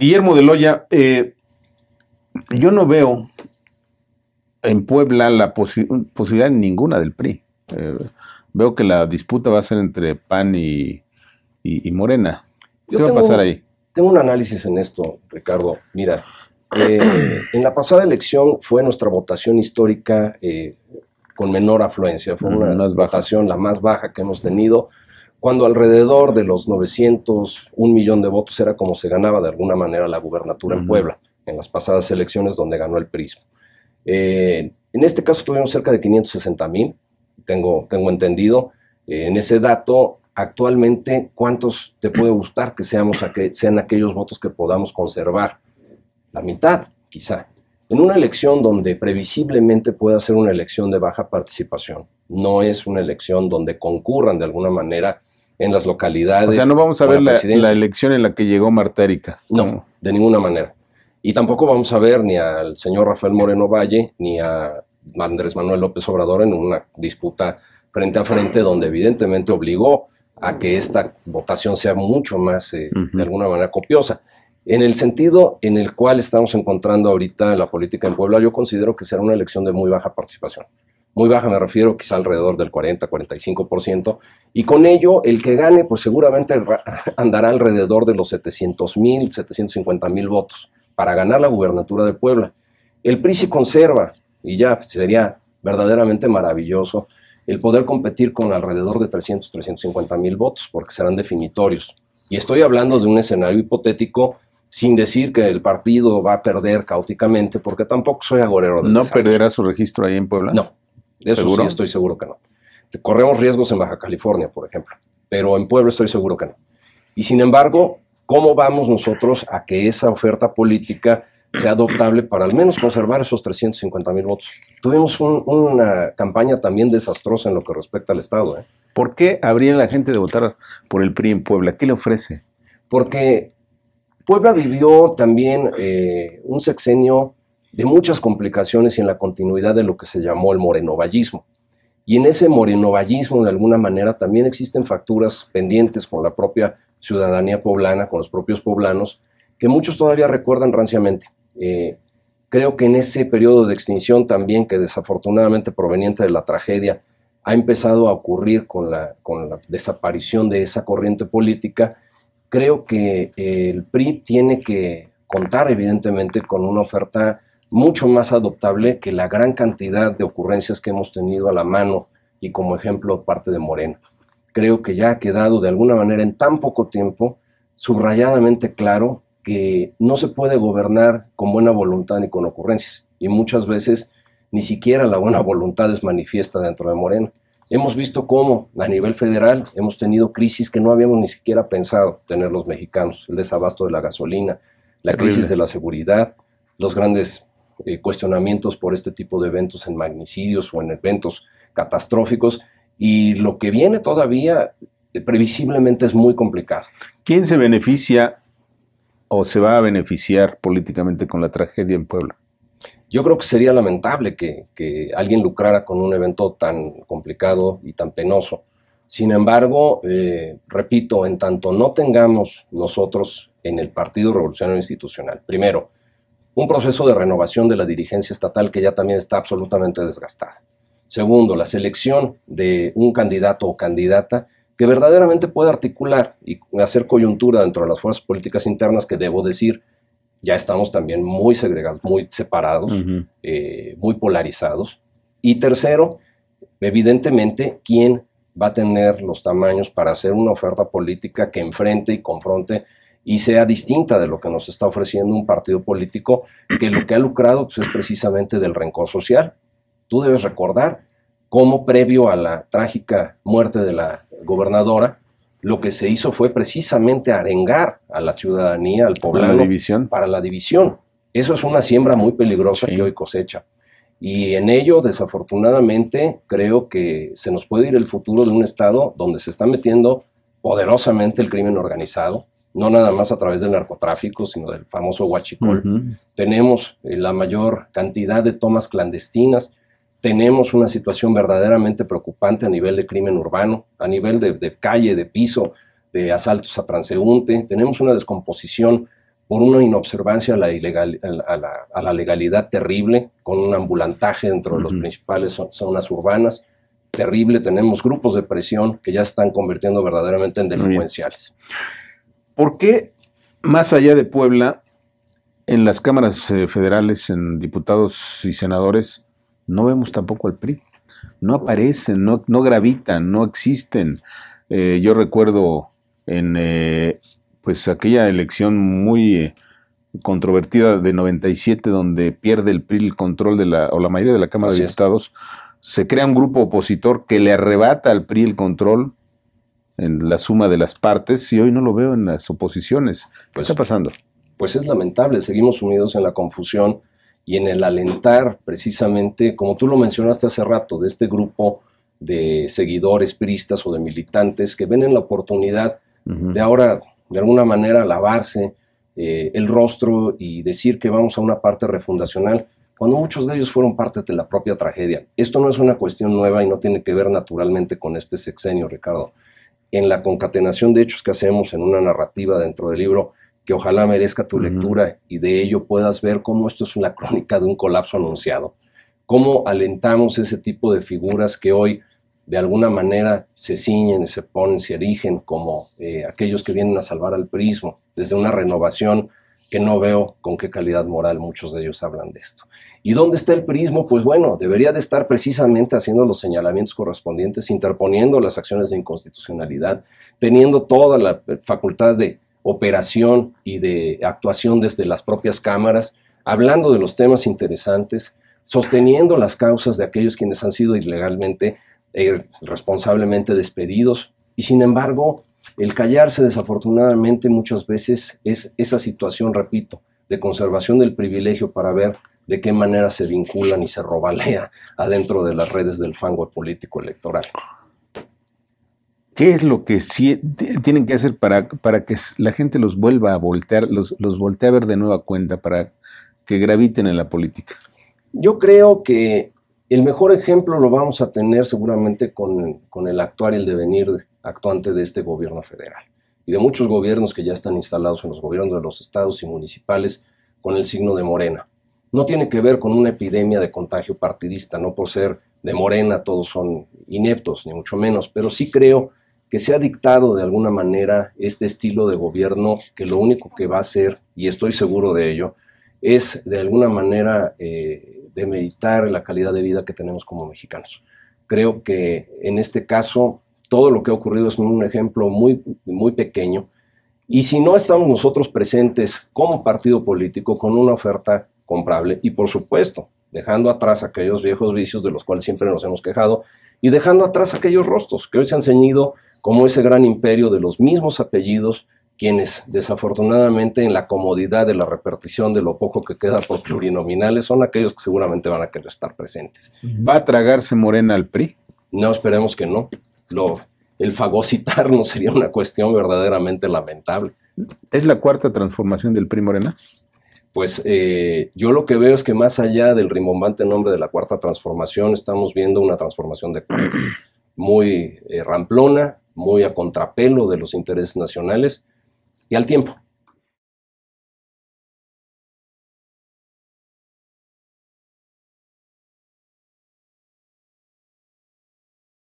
Guillermo de Loya, yo no veo en Puebla la posibilidad ninguna del PRI. Veo que la disputa va a ser entre PAN y Morena. ¿Qué va a pasar ahí? Tengo un análisis en esto, Ricardo. Mira, en la pasada elección fue nuestra votación histórica con menor afluencia. Fue una votación la más baja que hemos tenido, cuando alrededor de los 900, 1 millón de votos era como se ganaba de alguna manera la gubernatura en Puebla, en las pasadas elecciones donde ganó el PRI. En este caso tuvimos cerca de 560,000, tengo entendido. En ese dato, actualmente, ¿cuántos te puede gustar que sean aquellos votos que podamos conservar? La mitad, quizá. En una elección donde previsiblemente pueda ser una elección de baja participación, no es una elección donde concurran de alguna manera en las localidades. O sea, no vamos a ver la elección en la que llegó Marta Erika. No, de ninguna manera. Y tampoco vamos a ver ni al señor Rafael Moreno Valle ni a Andrés Manuel López Obrador en una disputa frente a frente, donde evidentemente obligó a que esta votación sea mucho más, de alguna manera, copiosa. En el sentido en el cual estamos encontrando ahorita la política en Puebla, yo considero que será una elección de muy baja participación. Muy baja me refiero quizá alrededor del 40-45%, y con ello el que gane pues seguramente andará alrededor de los 700,000, 750,000 votos para ganar la gubernatura de Puebla. El PRI sí conserva, y ya sería verdaderamente maravilloso, el poder competir con alrededor de 300, 350,000 votos, porque serán definitorios. Y estoy hablando de un escenario hipotético, sin decir que el partido va a perder caóticamente, porque tampoco soy agorero del desastre. ¿No perderá su registro ahí en Puebla? No, de eso sí estoy seguro que no. Corremos riesgos en Baja California, por ejemplo, pero en Puebla estoy seguro que no. Y sin embargo, ¿cómo vamos nosotros a que esa oferta política sea adoptable para al menos conservar esos 350,000 votos? Tuvimos una campaña también desastrosa en lo que respecta al Estado. ¿Por qué habría la gente de votar por el PRI en Puebla? ¿Qué le ofrece? Porque Puebla vivió también un sexenio de muchas complicaciones y en la continuidad de lo que se llamó el morenovallismo. Y en ese morenovallismo, de alguna manera, también existen facturas pendientes con la propia ciudadanía poblana, con los propios poblanos, que muchos todavía recuerdan ranciamente. Creo que en ese periodo de extinción también, que desafortunadamente proveniente de la tragedia, ha empezado a ocurrir con la desaparición de esa corriente política. Creo que el PRI tiene que contar evidentemente con una oferta mucho más adoptable que la gran cantidad de ocurrencias que hemos tenido a la mano y como ejemplo parte de Morena. Creo que ya ha quedado de alguna manera en tan poco tiempo subrayadamente claro que no se puede gobernar con buena voluntad ni con ocurrencias, y muchas veces ni siquiera la buena voluntad es manifiesta dentro de Morena. Hemos visto cómo a nivel federal hemos tenido crisis que no habíamos ni siquiera pensado tener los mexicanos: el desabasto de la gasolina, la crisis de la seguridad, los grandes cuestionamientos por este tipo de eventos en magnicidios o en eventos catastróficos, y lo que viene todavía previsiblemente es muy complicado. ¿Quién se beneficia o se va a beneficiar políticamente con la tragedia en Puebla? Yo creo que sería lamentable que alguien lucrara con un evento tan complicado y tan penoso. Sin embargo, repito, en tanto no tengamos nosotros en el Partido Revolucionario Institucional, primero, un proceso de renovación de la dirigencia estatal que ya también está absolutamente desgastada. Segundo, la selección de un candidato o candidata que verdaderamente pueda articular y hacer coyuntura dentro de las fuerzas políticas internas, que debo decir, ya estamos también muy segregados, muy separados, muy polarizados. Y tercero, evidentemente, ¿quién va a tener los tamaños para hacer una oferta política que enfrente y confronte y sea distinta de lo que nos está ofreciendo un partido político que lo que ha lucrado pues, es precisamente del rencor social? Tú debes recordar cómo previo a la trágica muerte de la gobernadora, lo que se hizo fue precisamente arengar a la ciudadanía, al poblano, para la división. Eso es una siembra muy peligrosa que hoy cosecha. Y en ello, desafortunadamente, creo que se nos puede ir el futuro de un estado donde se está metiendo poderosamente el crimen organizado, no nada más a través del narcotráfico, sino del famoso huachicol. Tenemos la mayor cantidad de tomas clandestinas. Tenemos una situación verdaderamente preocupante a nivel de crimen urbano, a nivel de calle, de piso, de asaltos a transeúnte. Tenemos una descomposición por una inobservancia a la legalidad terrible, con un ambulantaje dentro de las principales zonas urbanas, terrible. Tenemos grupos de presión que ya se están convirtiendo verdaderamente en delincuenciales. ¿Por qué, más allá de Puebla, en las cámaras federales, en diputados y senadores, no vemos tampoco al PRI? No aparecen, no gravitan, no existen. Yo recuerdo en pues aquella elección muy controvertida de 97, donde pierde el PRI el control de la mayoría de la Cámara de Diputados, se crea un grupo opositor que le arrebata al PRI el control en la suma de las partes, y hoy no lo veo en las oposiciones. ¿Qué está pasando? Pues es lamentable, seguimos sumidos en la confusión y en el alentar precisamente, como tú lo mencionaste hace rato, de este grupo de seguidores priistas o de militantes que ven en la oportunidad de ahora, de alguna manera, lavarse el rostro y decir que vamos a una parte refundacional, cuando muchos de ellos fueron parte de la propia tragedia. Esto no es una cuestión nueva y no tiene que ver naturalmente con este sexenio, Ricardo. En la concatenación de hechos que hacemos en una narrativa dentro del libro, que ojalá merezca tu lectura y de ello puedas ver cómo esto es una crónica de un colapso anunciado, cómo alentamos ese tipo de figuras que hoy de alguna manera se ciñen, se ponen, se erigen como aquellos que vienen a salvar al prismo, desde una renovación que no veo con qué calidad moral muchos de ellos hablan de esto. ¿Y dónde está el prismo? Pues bueno, debería de estar precisamente haciendo los señalamientos correspondientes, interponiendo las acciones de inconstitucionalidad, teniendo toda la facultad de operación y de actuación desde las propias cámaras, hablando de los temas interesantes, sosteniendo las causas de aquellos quienes han sido ilegalmente, responsablemente despedidos. Y sin embargo, el callarse desafortunadamente muchas veces es esa situación, repito, de conservación del privilegio para ver de qué manera se vinculan y se robalea adentro de las redes del fango político electoral. ¿Qué es lo que sí tienen que hacer para que la gente los vuelva a voltear, los voltee a ver de nueva cuenta, para que graviten en la política? Yo creo que el mejor ejemplo lo vamos a tener seguramente con el actuar y el devenir actuante de este gobierno federal y de muchos gobiernos que ya están instalados en los gobiernos de los estados y municipales con el signo de Morena. No tiene que ver con una epidemia de contagio partidista, no por ser de Morena todos son ineptos, ni mucho menos, pero sí creo que se ha dictado de alguna manera este estilo de gobierno que lo único que va a hacer, y estoy seguro de ello, es de alguna manera demeritar la calidad de vida que tenemos como mexicanos. Creo que en este caso todo lo que ha ocurrido es un ejemplo muy, muy pequeño, y si no estamos nosotros presentes como partido político con una oferta comprable y por supuesto dejando atrás aquellos viejos vicios de los cuales siempre nos hemos quejado y dejando atrás aquellos rostros que hoy se han ceñido como ese gran imperio de los mismos apellidos, quienes desafortunadamente en la comodidad de la repartición de lo poco que queda por plurinominales son aquellos que seguramente van a querer estar presentes. ¿Va a tragarse Morena al PRI? No, esperemos que no. El fagocitarnos sería una cuestión verdaderamente lamentable. ¿Es la cuarta transformación del PRI Morena? Pues yo lo que veo es que más allá del rimbombante nombre de la cuarta transformación, estamos viendo una transformación de cuarta, muy ramplona, muy a contrapelo de los intereses nacionales y al tiempo.